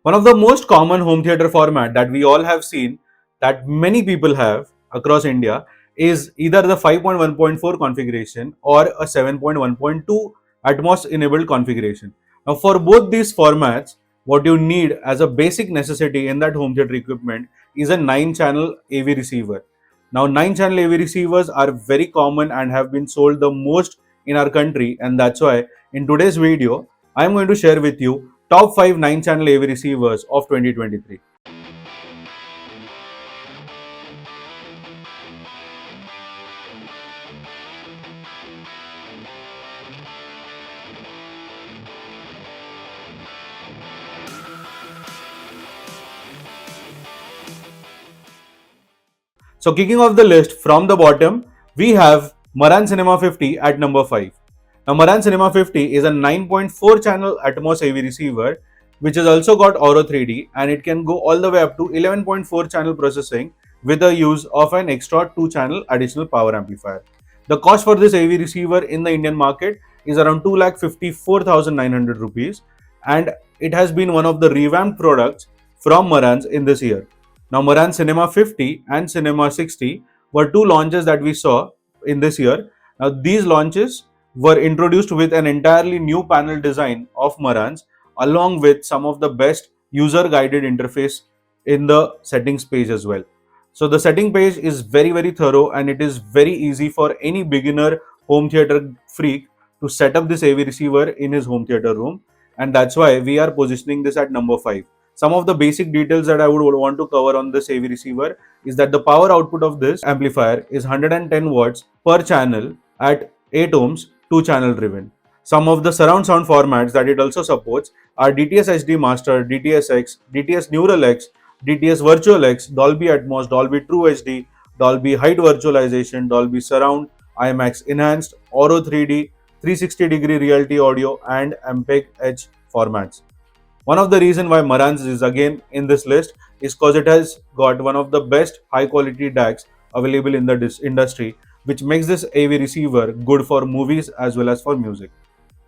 One of the most common home theater format that we all have seen, that many people have across India, is either the 5.1.4 configuration or a 7.1.2 Atmos enabled configuration. Now, for both these formats, what you need as a basic necessity in that home theater equipment is a 9 channel AV receiver. Now, 9 channel AV receivers are very common and have been sold the most in our country, and that's why in today's video, I'm going to share with you top 5 9 channel AV receivers of 2023. So, kicking off the list from the bottom, we have Marantz Cinema 50 at number 5. Now, Marantz Cinema 50 is a 9.4 channel Atmos AV receiver which has also got Auro 3D, and it can go all the way up to 11.4 channel processing with the use of an extra 2 channel additional power amplifier. The cost for this AV receiver in the Indian market is around 2,54,900 rupees, and it has been one of the revamped products from Marantz in this year. Now, Marantz Cinema 50 and Cinema 60 were two launches that we saw in this year. Now, these launches were introduced with an entirely new panel design of Marantz, along with some of the best user guided interface in the settings page as well. So the setting page is very thorough, and it is very easy for any beginner home theater freak to set up this AV receiver in his home theater room, and that's why we are positioning this at number 5. Some of the basic details that I would want to cover on this AV receiver is that the power output of this amplifier is 110 watts per channel at 8 ohms, 2 channel driven. Some of the surround sound formats that it also supports are DTS HD Master, DTS X, DTS Neural X, DTS Virtual X, Dolby Atmos, Dolby True HD, Dolby Height Virtualization, Dolby Surround, IMAX Enhanced, Auro 3D, 360-degree Realty Audio, and MPEG H formats. One of the reasons why Marantz is again in this list is because it has got one of the best high quality DACs available in the industry, which makes this AV receiver good for movies as well as for music.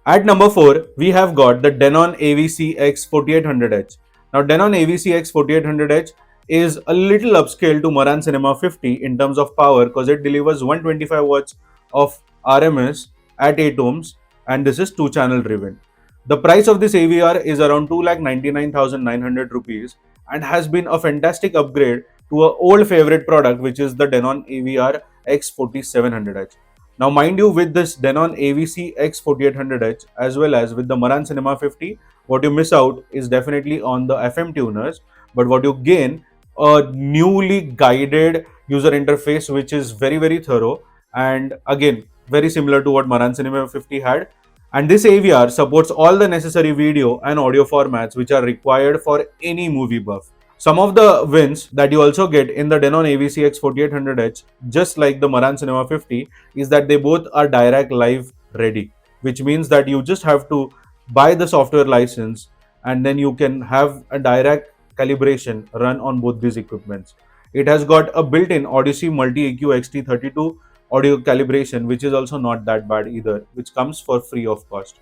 At number 4, we have got the Denon AVC X4800H. Now, Denon AVC X4800H is a little upscale to Marantz Cinema 50 in terms of power, because it delivers 125 watts of RMS at 8 ohms, and this is 2 channel driven. The price of this AVR is around 2,99,900 rupees and has been a fantastic upgrade to an old favorite product, which is the Denon AVR X4700H. Now, mind you, with this Denon AVC X4800H as well as with the Marantz Cinema 50, what you miss out is definitely on the FM tuners, but what you gain a newly guided user interface which is very thorough, and again very similar to what Marantz Cinema 50 had. And this AVR supports all the necessary video and audio formats which are required for any movie buff. Some of the wins that you also get in the Denon AVC X4800H, just like the Marantz Cinema 50, is that they both are Dirac Live ready, which means that you just have to buy the software license and then you can have a Dirac calibration run on both these equipments. It has got a built-in Odyssey Multi-EQ XT32 audio calibration, which is also not that bad either, which comes for free of cost.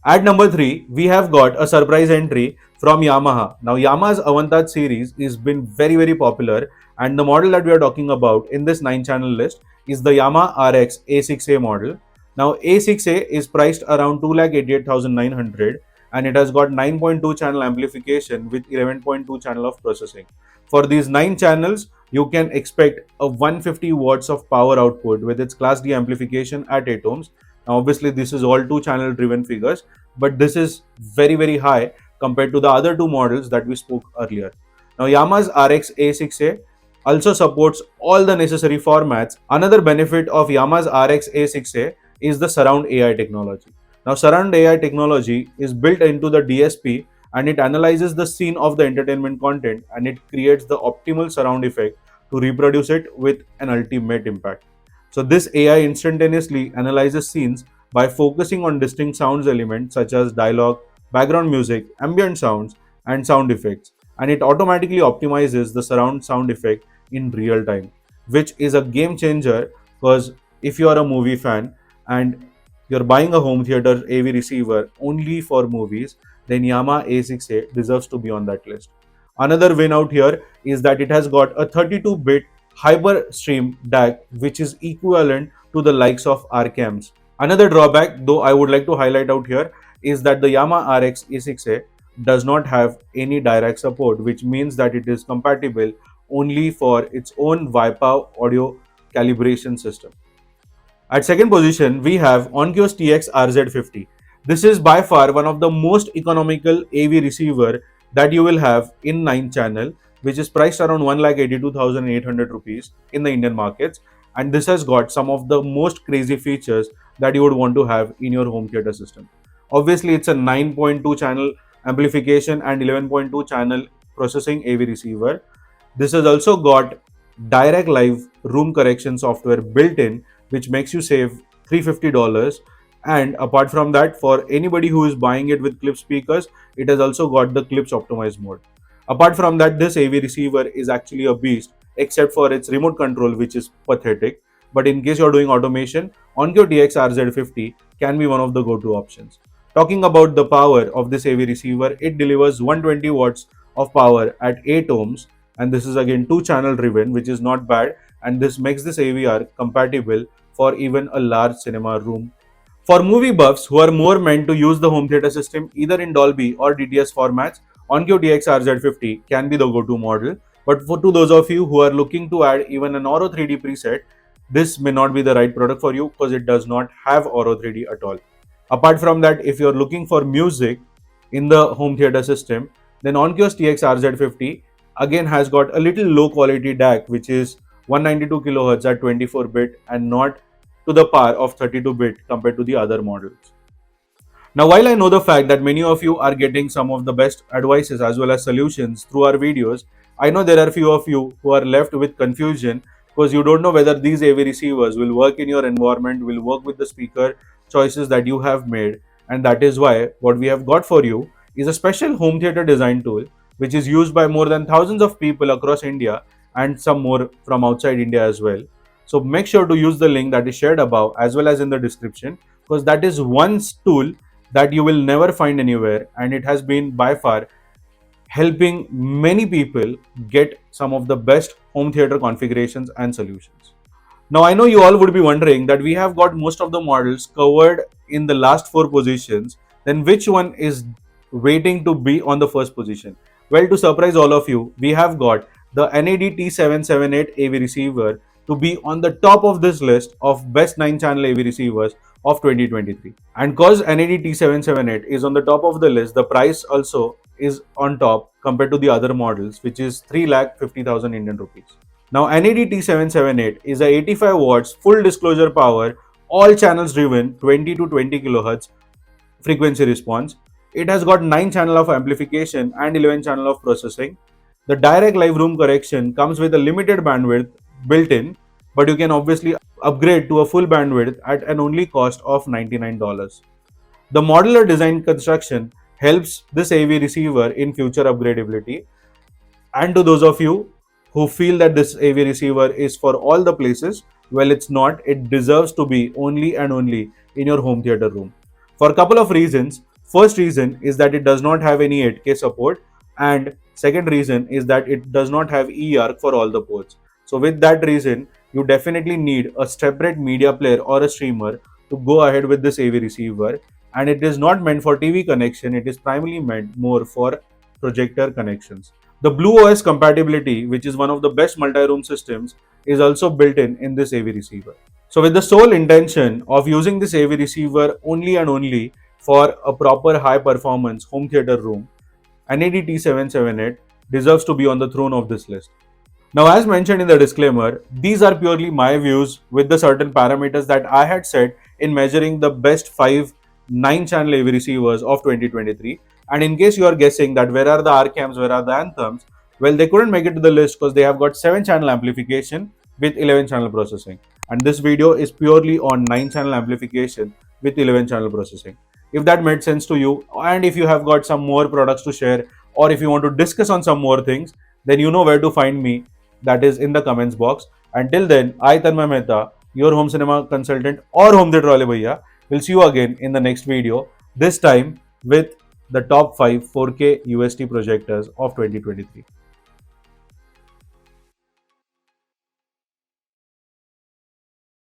At number 3, we have got a surprise entry from Yamaha. Now, Yamaha's Avantage series has been very popular, and the model that we are talking about in this 9 channel list is the Yamaha RX A6A model. Now, A6A is priced around 2,88,900, and it has got 9.2 channel amplification with 11.2 channel of processing. For these 9 channels, you can expect a 150 watts of power output with its Class D amplification at 8 ohms. Now, obviously, this is all 2 channel driven figures, but this is very high compared to the other 2 models that we spoke earlier. Now, Yamaha's RX A6A also supports all the necessary formats. Another benefit of Yamaha's RX A6A is the Surround AI technology. Now, Surround AI technology is built into the DSP, and it analyzes the scene of the entertainment content, and it creates the optimal surround effect to reproduce it with an ultimate impact. So this AI instantaneously analyzes scenes by focusing on distinct sounds elements such as dialogue, background music, ambient sounds, and sound effects, and it automatically optimizes the surround sound effect in real time, which is a game changer, because if you are a movie fan and you're buying a home theater AV receiver only for movies, then Yamaha A6A deserves to be on that list. Another win out here is that it has got a 32-bit Hyperstream DAC, which is equivalent to the likes of RCAMs. Another drawback, though, I would like to highlight out here is that the Yamaha RX A6A does not have any direct support, which means that it is compatible only for its own Vipa audio calibration system. At second position, we have Onkyo's TX RZ50. This is by far one of the most economical AV receiver that you will have in 9 channel, which is priced around 1,82,800 rupees in the Indian markets. And this has got some of the most crazy features that you would want to have in your home theater system. Obviously, it's a 9.2 channel amplification and 11.2 channel processing AV receiver. This has also got direct live room correction software built in, which makes you save $350. And apart from that, for anybody who is buying it with clip speakers, it has also got the clips optimized mode. Apart from that, this AV receiver is actually a beast, except for its remote control, which is pathetic. But in case you're doing automation, Onkyo TX RZ50 can be one of the go-to options. Talking about the power of this AV receiver, it delivers 120 watts of power at 8 ohms, and this is again 2 channel driven, which is not bad, and this makes this AVR compatible for even a large cinema room. For movie buffs who are more meant to use the home theater system either in Dolby or DTS formats, Onkyo TX RZ50 can be the go-to model. But for to those of you who are looking to add even an Auro 3D preset, this may not be the right product for you because it does not have Auro 3D at all. Apart from that, if you're looking for music in the home theater system, then Onkyo's TX RZ50 again has got a little low quality DAC, which is 192 kHz at 24-bit and not to the power of 32-bit compared to the other models. Now, while I know the fact that many of you are getting some of the best advices as well as solutions through our videos, I know there are few of you who are left with confusion because you don't know whether these AV receivers will work in your environment, will work with the speaker choices that you have made, and that is why what we have got for you is a special home theater design tool which is used by more than thousands of people across India and some more from outside India as well. So make sure to use the link that is shared above as well as in the description, because that is one tool that you will never find anywhere, and it has been by far helping many people get some of the best home theater configurations and solutions. Now, I know you all would be wondering that we have got most of the models covered in the last 4 positions, then which one is waiting to be on the first position? Well, to surprise all of you, we have got the NAD T778 AV receiver to be on the top of this list of best 9 channel AV receivers of 2023. And cause NAD T778 is on the top of the list, the price also is on top compared to the other models, which is 3,50,000 Indian rupees. Now, NAD T778 is a 85 watts full disclosure power, all channels driven 20 to 20 kHz frequency response. It has got 9 channel of amplification and 11 channel of processing. The direct live room correction comes with a limited bandwidth built in, but you can obviously upgrade to a full bandwidth at an only cost of $99. The modular design construction helps this AV receiver in future upgradability. And to those of you who feel that this AV receiver is for all the places, well, it's not. It deserves to be only and only in your home theater room for a couple of reasons. First reason is that it does not have any 8K support, and second reason is that it does not have eARC for all the ports. So with that reason, you definitely need a separate media player or a streamer to go ahead with this AV receiver, and it is not meant for TV connection. It is primarily meant more for projector connections. The BlueOS compatibility, which is one of the best multi-room systems, is also built in this AV receiver. So with the sole intention of using this AV receiver only and only for a proper high performance home theater room, NAD T778 deserves to be on the throne of this list. Now, as mentioned in the disclaimer, these are purely my views with the certain parameters that I had set in measuring the best 5 9-channel AV receivers of 2023. And in case you are guessing that where are the RCAMs, where are the Anthems, well, they couldn't make it to the list because they have got 7-channel amplification with 11-channel processing. And this video is purely on 9-channel amplification with 11-channel processing. If that made sense to you, and if you have got some more products to share, or if you want to discuss on some more things, then you know where to find me. That is in the comments box. Until then, I, Tanmay Mehta, your home cinema consultant or home theatre wale bhaiya, will see you again in the next video, this time with the top 5 4K UST projectors of 2023.